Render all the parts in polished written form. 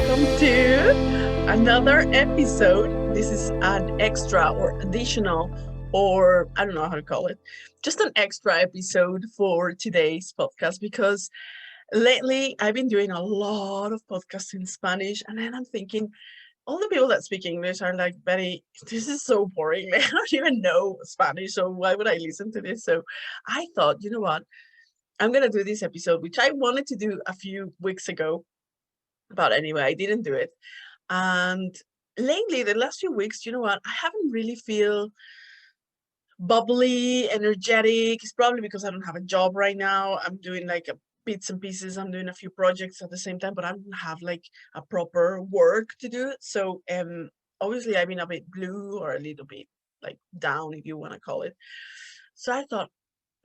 welcome to another episode. This is an extra or additional, or I don't know how to call it, just an extra episode for today's podcast because lately I've been doing a lot of podcasts in Spanish, and then I'm thinking, all the people that speak English are like, Betty, this is so boring. Like, I don't even know Spanish, so why would I listen to this? So I thought, you know what? I'm going to do this episode, which I wanted to do a few weeks ago. But anyway, I didn't do it. And lately, the last few weeks, you know what? I haven't really feel bubbly, energetic. It's probably because I don't have a job right now. I'm doing like a bits and pieces. I'm doing a few projects at the same time, but I don't have like a proper work to do. So obviously I've been a bit blue or a little bit like down, if you want to call it. So I thought,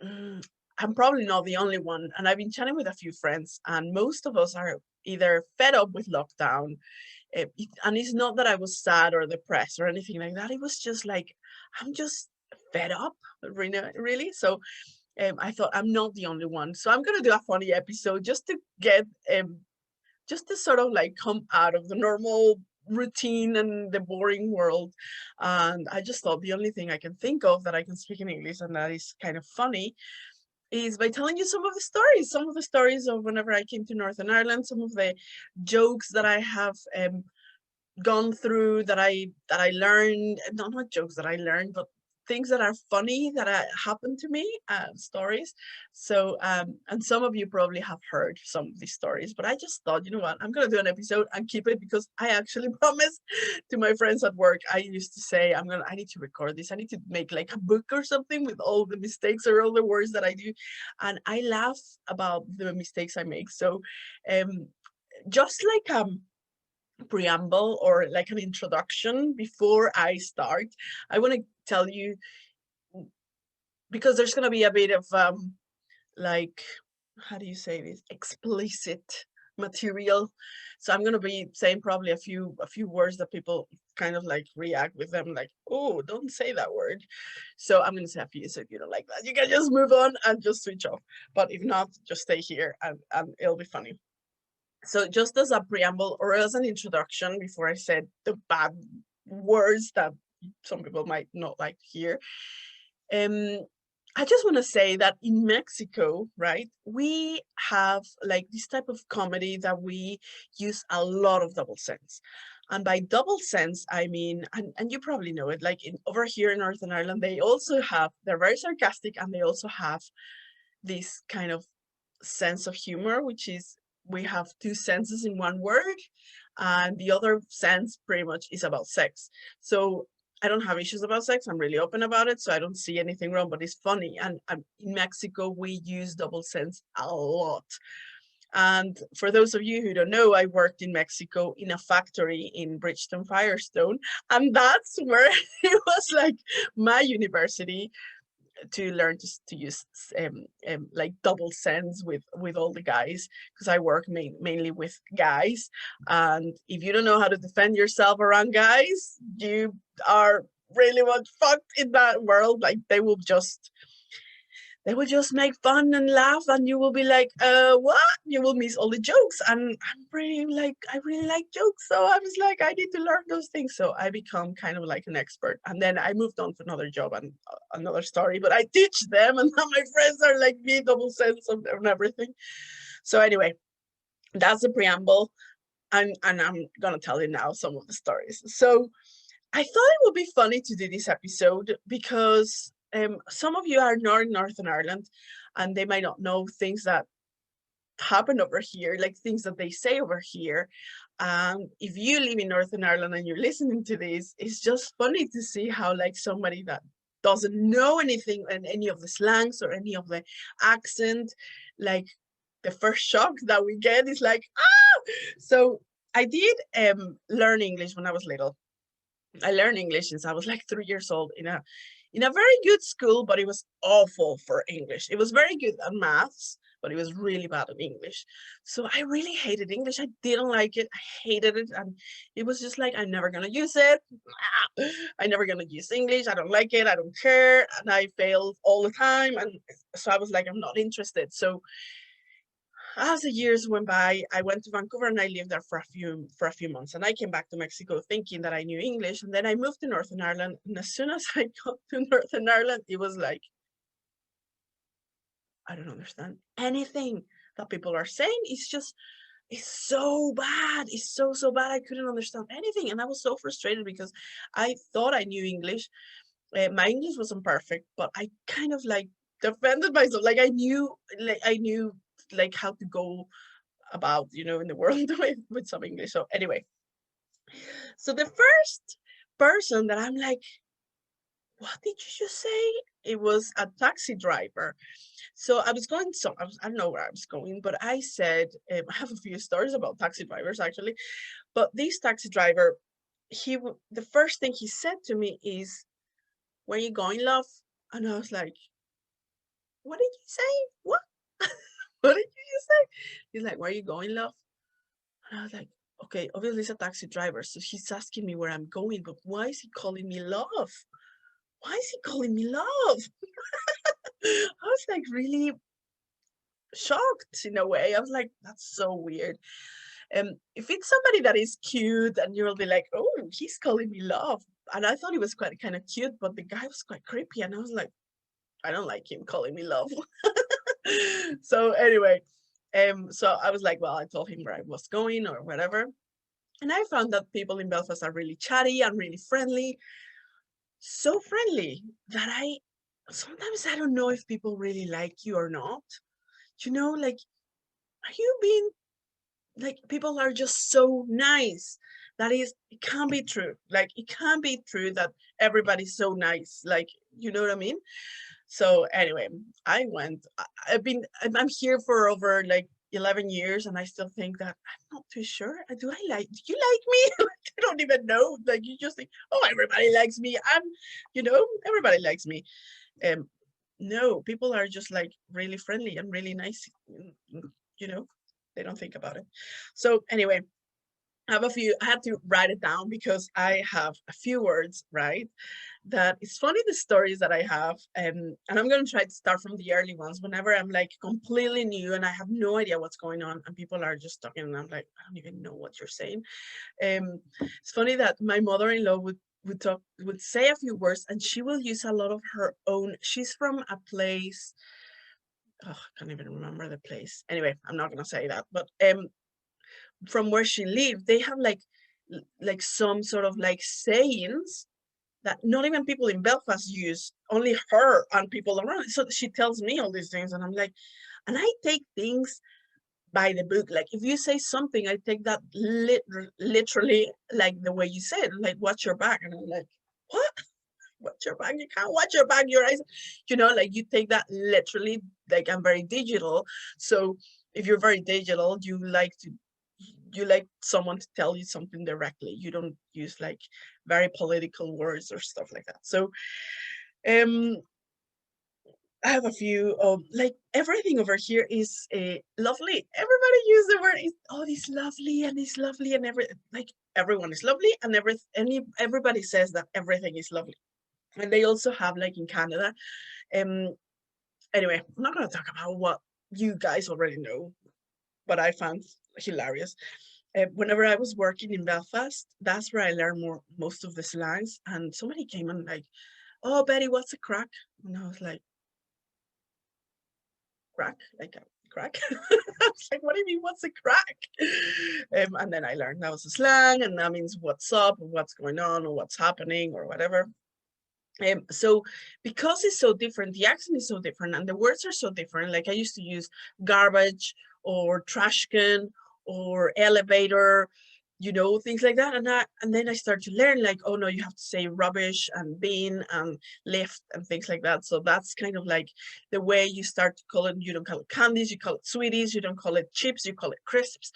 I'm probably not the only one. And I've been chatting with a few friends, and most of us are either fed up with lockdown. And it's not that I was sad or depressed or anything like that. It was just like, I'm just fed up, really. So I thought I'm not the only one. So I'm going to do a funny episode just to get, just to sort of like come out of the normal routine and the boring world. And I just thought the only thing I can think of that I can speak in English and that is kind of funny is by telling you some of the stories of whenever I came to Northern Ireland, some of the jokes that I have gone through that I learned, not jokes that I learned, but things that are funny that happened to me, stories. So and some of you probably have heard some of these stories, but I just thought, you know what, I'm gonna do an episode and keep it because I actually promised to my friends at work. I used to say I need to record this. I need to make like a book or something with all the mistakes or all the words that I do, and I laugh about the mistakes I make. So um just like preamble or like an introduction before I start, I want to tell you, because there's going to be a bit of like, how do you say this, explicit material. So I'm going to be saying probably a few words that people kind of like react with them like, oh, don't say that word. So I'm going to say a few. So if you don't like that, you can just move on and just switch off. But if not, just stay here and it'll be funny. So just as a preamble or as an introduction, before I said the bad words that some people might not like to hear, um, I just want to say that in Mexico, right, we have like this type of comedy that we use a lot of double sense. And by double sense, I mean, and you probably know it, like over here in Northern Ireland, they're very sarcastic, and they also have this kind of sense of humor, which is we have two senses in one word, and the other sense pretty much is about sex. So I don't have issues about sex. I'm really open about it, so I don't see anything wrong. But it's funny, and in Mexico we use double sense a lot. And for those of you who don't know, I worked in Mexico in a factory in Bridgeton Firestone, and that's where it was like my university to learn to use like double sense with all the guys, because I work mainly with guys, and if you don't know how to defend yourself around guys, you are really much fucked in that world. Like they will just make fun and laugh, and you will be like, what? You will miss all the jokes. And I really like jokes. So I was like, I need to learn those things. So I become kind of like an expert. And then I moved on to another job and another story, but I teach them, and now my friends are like me, double sense of and everything. So anyway, that's the preamble. And I'm gonna tell you now some of the stories. So I thought it would be funny to do this episode because some of you are not in Northern Ireland, and they might not know things that happen over here, like things that they say over here. If you live in Northern Ireland and you're listening to this, it's just funny to see how like somebody that doesn't know anything and any of the slangs or any of the accent, like the first shock that we get is like, ah! So I did learn English when I was little. I learned English since I was like 3 years old in a very good school, but it was awful for English. It was very good at maths, but it was really bad at English. So I really hated English. I didn't like it. I hated it. And it was just like, I'm never going to use it. I'm never going to use English. I don't like it. I don't care. And I failed all the time. And so I was like, I'm not interested. So as the years went by, I went to Vancouver and I lived there for a few months. And I came back to Mexico thinking that I knew English. And then I moved to Northern Ireland. And as soon as I got to Northern Ireland, it was like, I don't understand anything that people are saying. It's so bad. It's so bad. I couldn't understand anything. And I was so frustrated because I thought I knew English. My English wasn't perfect, but I kind of like defended myself. Like I knew like how to go about, in the world with some English. So anyway, so the first person that I'm like, what did you just say? It was a taxi driver. So I don't know where I was going, but I said, I have a few stories about taxi drivers actually, but this taxi driver, the first thing he said to me is, "Where you going, love?" And I was like, "What did you say? What? What did you just say?" He's like, "Where you going, love?" And I was like, okay, obviously it's a taxi driver, so he's asking me where I'm going, but why is he calling me love? Why is he calling me love? I was like really shocked in a way. I was like, that's so weird. If it's somebody that is cute and you'll be like, oh, he's calling me love. And I thought he was quite kind of cute, but the guy was quite creepy. And I was like, I don't like him calling me love. So anyway, so I was like, well, I told him where I was going or whatever. And I found that people in Belfast are really chatty and really friendly, so friendly that I sometimes I don't know if people really like you or not. Like, are you being like, people are just so nice. That is, it can't be true. Like, it can't be true that everybody's so nice. Like, you know what I mean? So anyway, I went. I'm here for over like 11 years, and I still think that I'm not too sure. Do you like me? Like, I don't even know. Like, you just think, oh, everybody likes me. Everybody likes me. Um, no, people are just like really friendly and really nice. You know, they don't think about it. So anyway, I had to write it down because I have a few words, right? That it's funny the stories that I have. And I'm going to try to start from the early ones whenever I'm like completely new and I have no idea what's going on and people are just talking and I'm like, I don't even know what you're saying. It's funny that my mother-in-law would say a few words and she will use a lot of her own. She's from a place, oh, I can't even remember the place. Anyway, I'm not gonna say that, but from where she lived, they have like some sort of like sayings that not even people in Belfast use, only her and people around. So she tells me all these things, and I'm like, and I take things by the book. Like if you say something, I take that literally, like the way you said, like watch your back, and I'm like, what? Watch your back? You can't watch your back. Your eyes, like you take that literally. Like I'm very digital, so if you're very digital, you like someone to tell you something directly. You don't use like very political words or stuff like that. So um I have a few like everything over here is lovely. Everybody use the word is oh it's lovely and everyone is lovely and everybody says that everything is lovely. And they also have like in Canada. Um anyway, I'm not gonna talk about what you guys already know, but I found hilarious. Whenever I was working in Belfast, that's where I learned most of the slangs. And somebody came and like, "Oh, Betty, what's a crack?" And I was like, "Crack? Like a crack?" I was like, "What do you mean? What's a crack?" And then I learned that was a slang, and that means what's up, or what's going on, or what's happening, or whatever. So because it's so different, the accent is so different, and the words are so different. Like I used to use garbage or trash can or elevator, things like that. And then I started to learn like, oh no, you have to say rubbish and bin and lift and things like that. So that's kind of like the way you start to call it. You don't call it candies, you call it sweeties. You don't call it chips, you call it crisps.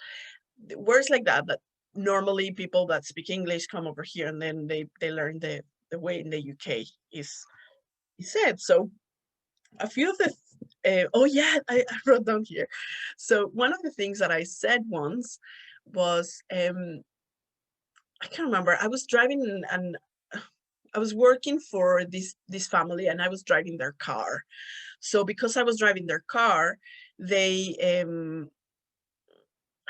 Words like that normally people that speak English come over here and then they learn the way in the UK is said. So a few of the oh yeah, I wrote down here. So one of the things that I said once was I can't remember. I was driving and I was working for this family and I was driving their car. So because I was driving their car, they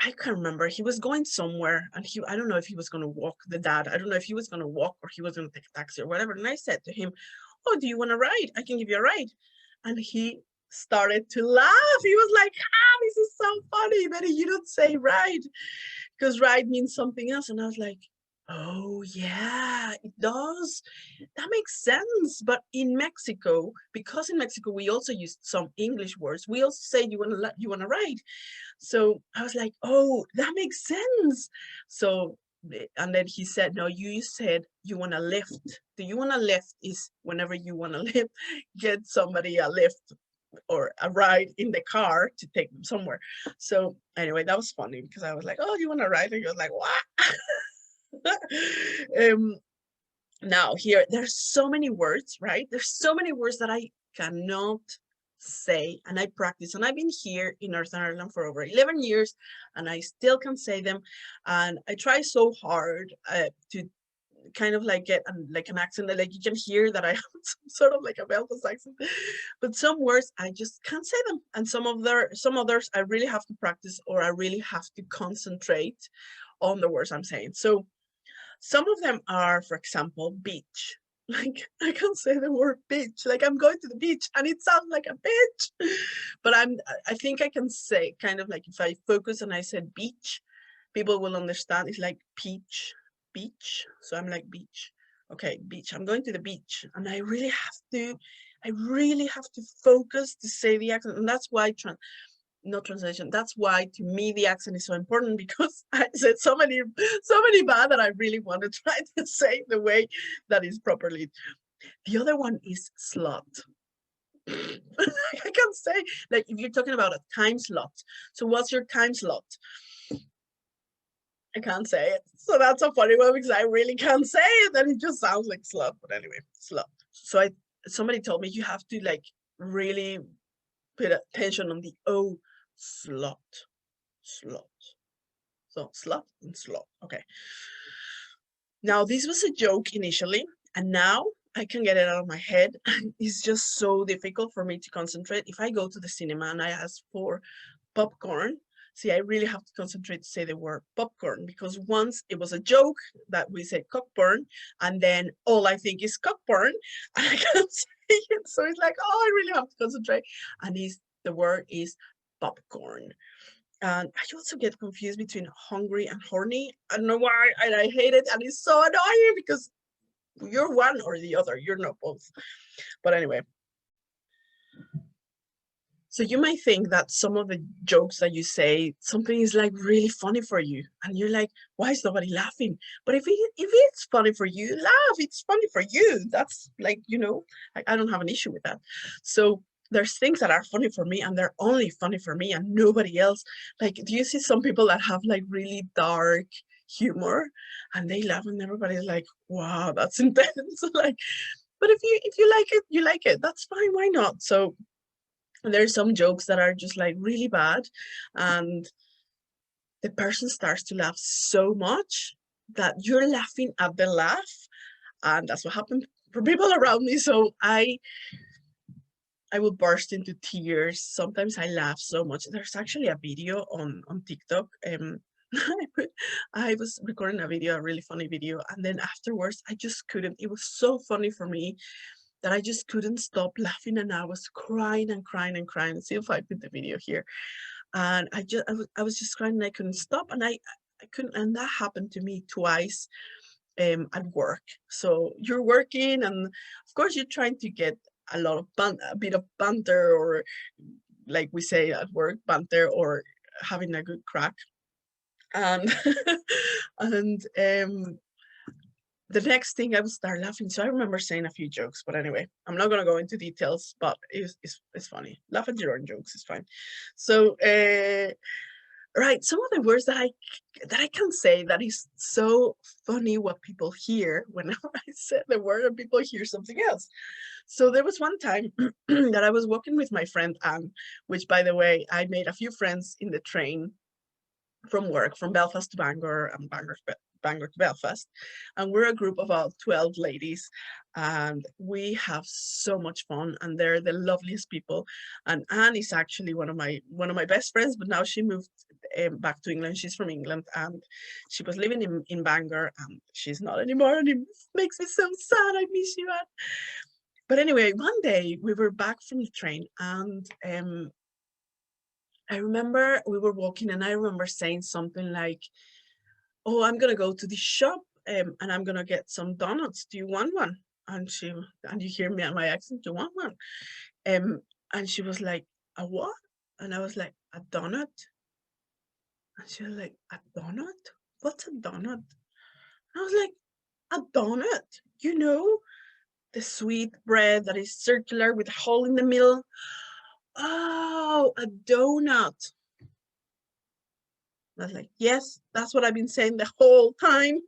I can't remember. He was going somewhere and I don't know if he was going to walk the dad. I don't know if he was going to walk or he was going to take a taxi or whatever. And I said to him, oh, do you want a ride? I can give you a ride. And he started to laugh. He was like, ah, this is so funny. But you don't say ride because ride means something else. And I was like, oh, yeah, it does. That makes sense. But in Mexico, because in Mexico, we also use some English words. We also say you want to ride. So I was like, oh, that makes sense. So, and then he said, no, you said you want a lift. Do you want a lift is whenever you want to lift, get somebody a lift or a ride in the car to take them somewhere. So anyway, that was funny because I was like, oh, you want a ride? And he was like, what? um, now here, there's so many words, right? There's so many words that I cannot say and I practice, and I've been here in Northern Ireland for over 11 years and I still can say them, and I try so hard to kind of like get like an accent that like you can hear that I have some sort of like a Belfast accent, but some words I just can't say them, and some others I really have to practice or I really have to concentrate on the words I'm saying. So some of them are, for example, beach. Like I can say the word beach, like I'm going to the beach and it sounds like a beach. But I think I can say kind of like if I focus and I said beach, people will understand it's like peach, beach. So I'm like beach. Okay, beach. I'm going to the beach. And I really have to focus to say the accent. And that's why no translation. That's why to me the accent is so important because I said so many bad that I really want to try to say the way that is properly. The other one is slot. I can say like if you're talking about a time slot. So what's your time slot? I can't say it. So that's a funny one because I really can't say it and it just sounds like slot. But anyway, slot. So somebody told me you have to like really put attention on the O, slot. Slot. So slot and slot. Okay. Now this was a joke initially, and now I can get it out of my head. It's just so difficult for me to concentrate. If I go to the cinema and I ask for popcorn, see, I really have to concentrate to say the word popcorn because once it was a joke that we said cockburn, and then all I think is cockburn, and I can't say it. So it's like, oh, I really have to concentrate. And the word is popcorn. And I also get confused between hungry and horny. I don't know why, and I hate it, and it's so annoying because you're one or the other. You're not both. But anyway. So you might think that some of the jokes that you say, something is like really funny for you. And you're like, why is nobody laughing? But if it's funny for you, laugh. It's funny for you. That's like, I don't have an issue with that. So there's things that are funny for me and they're only funny for me and nobody else. Like, do you see some people that have like really dark humor and they laugh and everybody's like, wow, that's intense. Like, but if you like it, you like it. That's fine. Why not? So there's some jokes that are just like really bad and the person starts to laugh so much that you're laughing at the laugh, and that's what happened for people around me. So I will burst into tears. Sometimes I laugh so much. There's actually a video on TikTok. I was recording a video, a really funny video, and then afterwards I just couldn't. It was so funny for me that I just couldn't stop laughing, and I was crying and crying and crying. See if I put the video here. And I was just crying and I couldn't stop, and I couldn't, and that happened to me twice at work. So you're working, and of course you're trying to get a bit of banter, or like we say at work, banter, or having a good crack. And and the next thing I would start laughing. So I remember saying a few jokes, but anyway, I'm not gonna go into details, but it's funny. Laugh at your own jokes, it's fine. So right, some of the words that I can say that is so funny what people hear whenever I said the word and people hear something else. So there was one time that I was walking with my friend Anne, which by the way, I made a few friends in the train from work, from Belfast to Bangor and Bangor to Belfast. And we're a group of about 12 ladies and we have so much fun and they're the loveliest people. And Anne is actually one of my best friends, but now she moved back to England. She's from England, and she was living in Bangor, and she's not anymore, and it makes me so sad. I miss you, Anne. But anyway, one day we were back from the train, and I remember we were walking, and I remember saying something like, "Oh, I'm gonna go to the shop, and I'm gonna get some donuts. Do you want one?" And you hear me and my accent, "Do you want one?" And she was like, "A what?" And I was like, "A donut." And she was like, "A donut? What's a donut?" I was like, "A donut, the sweet bread that is circular with a hole in the middle." "Oh, a donut." I was like, "Yes, that's what I've been saying the whole time."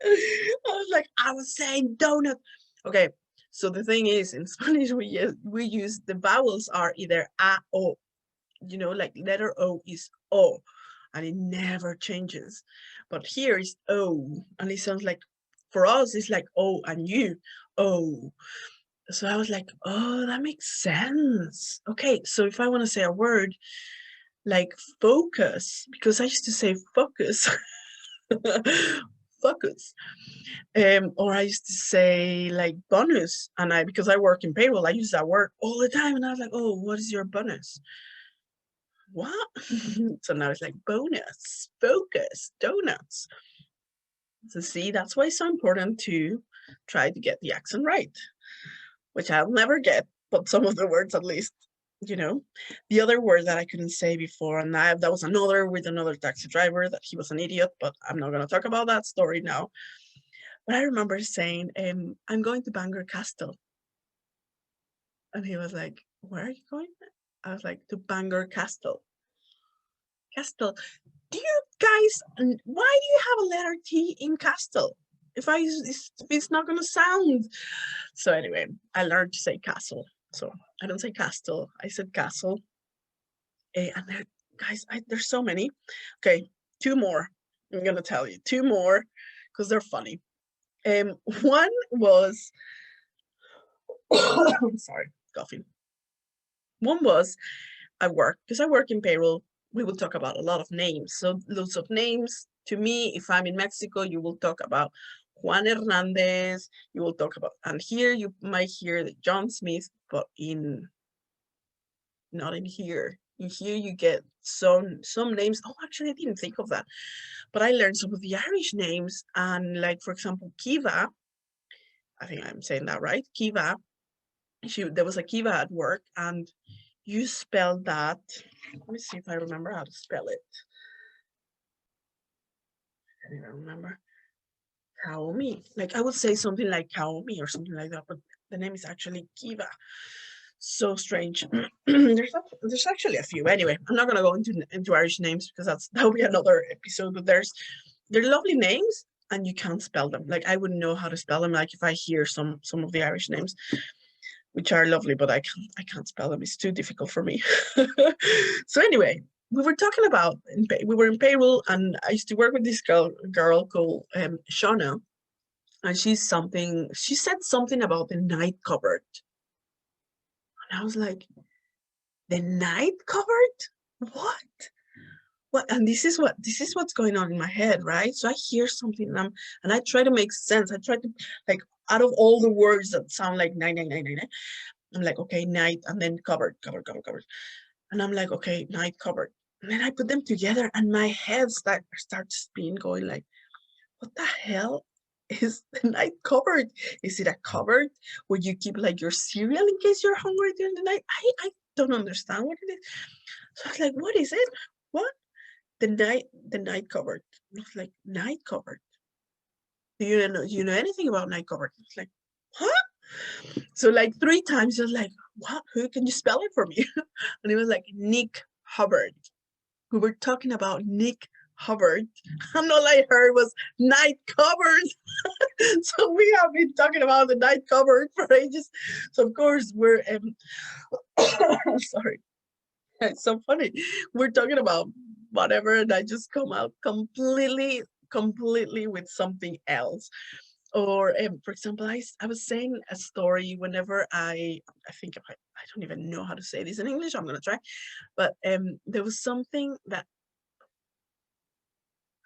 I was like, "I was saying donut." Okay, so the thing is, in Spanish, we use the vowels are either a o. Like letter O is O, and it never changes. But here is O, and it sounds like, for us, it's like O and U, O. So I was like, oh, that makes sense. Okay, so if I want to say a word like focus, because I used to say focus, focus, or I used to say like bonus, and because I work in payroll, I use that word all the time, and I was like, oh, what is your bonus? What? So now it's like bonus, focus, donuts. So see, that's why it's so important to try to get the accent right, which I'll never get, but some of the words at least. The other word that I couldn't say before, and that was with another taxi driver, that he was an idiot, but I'm not going to talk about that story now. But I remember saying, I'm going to Bangor Castle. And he was like, where are you going? I was like, to Bangor Castle. Castle. Do you guys, why do you have a letter T in Castle? It's not going to sound. So anyway, I learned to say castle. So I don't say castle, I said castle. And there, guys, there's so many. Okay, two more. I'm going to tell you two more because they're funny. One was, I'm sorry, coughing. One was because I work in payroll, we will talk about a lot of names. So lots of names. To me, if I'm in Mexico, you will talk about Juan Hernandez, you will talk about, and here you might hear the John Smith, but not in here. In here you get some names. Oh, actually, I didn't think of that. But I learned some of the Irish names, and like, for example, Kiva, I think I'm saying that right, Kiva, there was a Kiva at work, and you spell that. Let me see if I remember how to spell it. I don't even remember. Kaomi. Like I would say something like Kaomi or something like that, but the name is actually Kiva. So strange. there's actually a few. Anyway, I'm not gonna go into Irish names because that'll be another episode. But they're lovely names, and you can't spell them. Like I wouldn't know how to spell them. Like if I hear some of the Irish names, which are lovely, but I can't spell them. It's too difficult for me. So anyway, we were talking about we were in payroll, and I used to work with this girl called Shauna, and she said something about the night cupboard, and I was like, the night cupboard? What? And this is what's going on in my head, right? So I hear something, and I try to make sense. I try to, like, out of all the words that sound like nine nine nine nine nine, I'm like, okay, night, and then cupboard. And I'm like, okay, night cupboard. And then I put them together, and my head starts spinning, going like, what the hell is the night cupboard? Is it a cupboard where you keep like your cereal in case you're hungry during the night? I don't understand what it is. So I was like, what is it? What? The night cupboard. I was like, night cupboard. Do you know anything about night cupboard? I was like, huh? So like 3 times, I was like, what? Who can you spell it for me? And it was like Nick Hubbard. We were talking about Nick Hubbard, and all I heard was night cupboard. So we have been talking about the night cupboard for ages. So of course we're sorry. It's so funny. We're talking about whatever, and I just come out completely with something else. Or for example, I was saying a story whenever I think I don't even know how to say this in English. I'm gonna try, but there was something that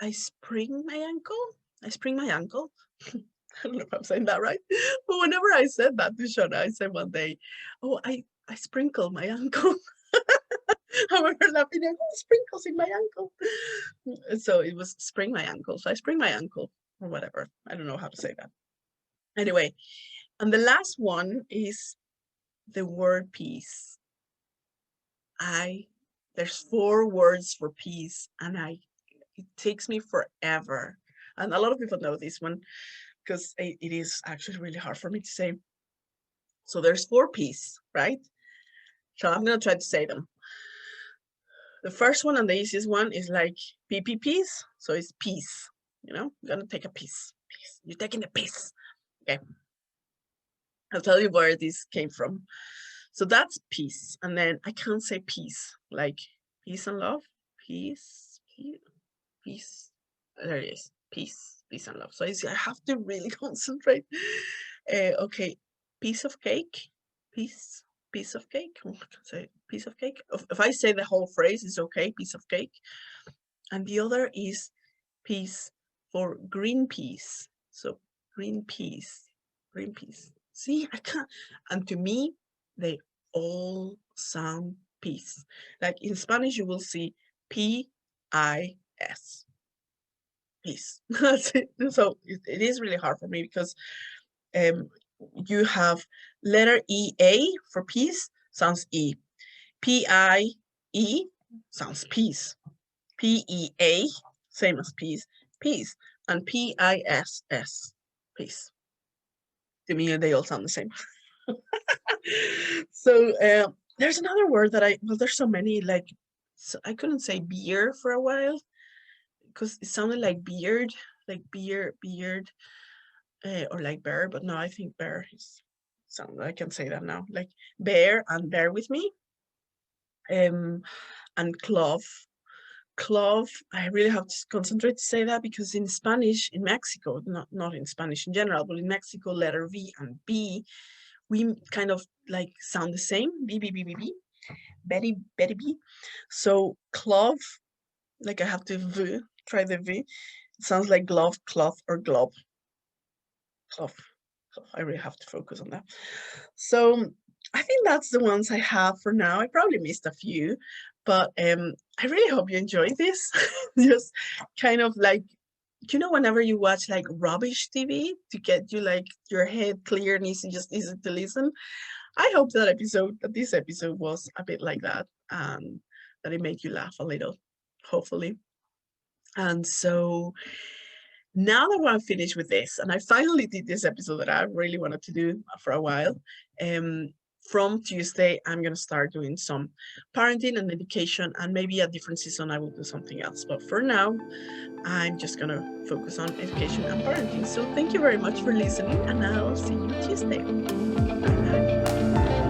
I spring my ankle. I spring my ankle. I don't know if I'm saying that right, but whenever I said that to Shona, I said one day, "Oh, I sprinkle my ankle." I remember laughing, "Oh, sprinkles in my ankle." So it was spring my ankle. So I spring my ankle or whatever. I don't know how to say that. Anyway, and the last one is the word peace. There's 4 words for peace, and it takes me forever. And a lot of people know this one because it is actually really hard for me to say. So there's 4 P's, right? So I'm gonna try to say them. The first one and the easiest one is like PPPs. So it's peace. You know, you're gonna take a piece. Peace. You're taking a piece. Okay. I'll tell you where this came from. So that's peace. And then I can't say peace, like peace and love. Peace, peace. There it is. Peace and love. So I have to really concentrate. Okay, piece of cake. Piece of cake. Oh, I can say piece of cake. If I say the whole phrase, it's okay. Piece of cake. And the other is peace for green peas. So green peas. Green peas. See, I can't. And to me, they all sound peace. Like in Spanish, you will see P-I-S. Peace. That's it. So it is really hard for me because you have letter E-A for peace, sounds E. P-I-E sounds peace. P-E-A, same as peace, peace. And P-I-S-S, peace. To me, they all sound the same. So there's another word that well, there's so many, like, so I couldn't say beer for a while because it sounded like beard, like beard, or like bear, but no, I think bear is sound, I can say that now, like bear and bear with me. And clove. Clove, I really have to concentrate to say that because in Spanish, in Mexico, not in Spanish in general, but in Mexico, letter V and B, we kind of like sound the same. B, B, B, B, B, Betty, Betty B. So clove, like I have to V, try the V. It sounds like glove, cloth, or globe. Clove. I really have to focus on that. So I think that's the ones I have for now. I probably missed a few, but I really hope you enjoyed this. Just kind of like, you know, whenever you watch like rubbish TV to get you like your head clear and easy to listen. I hope that this episode was a bit like that, and that it made you laugh a little, hopefully. And so now that I'm finished with this, and I finally did this episode that I really wanted to do for a while, from Tuesday, I'm going to start doing some parenting and education, and maybe a different season I will do something else. But for now, I'm just going to focus on education and parenting. So thank you very much for listening, and I'll see you Tuesday. Bye.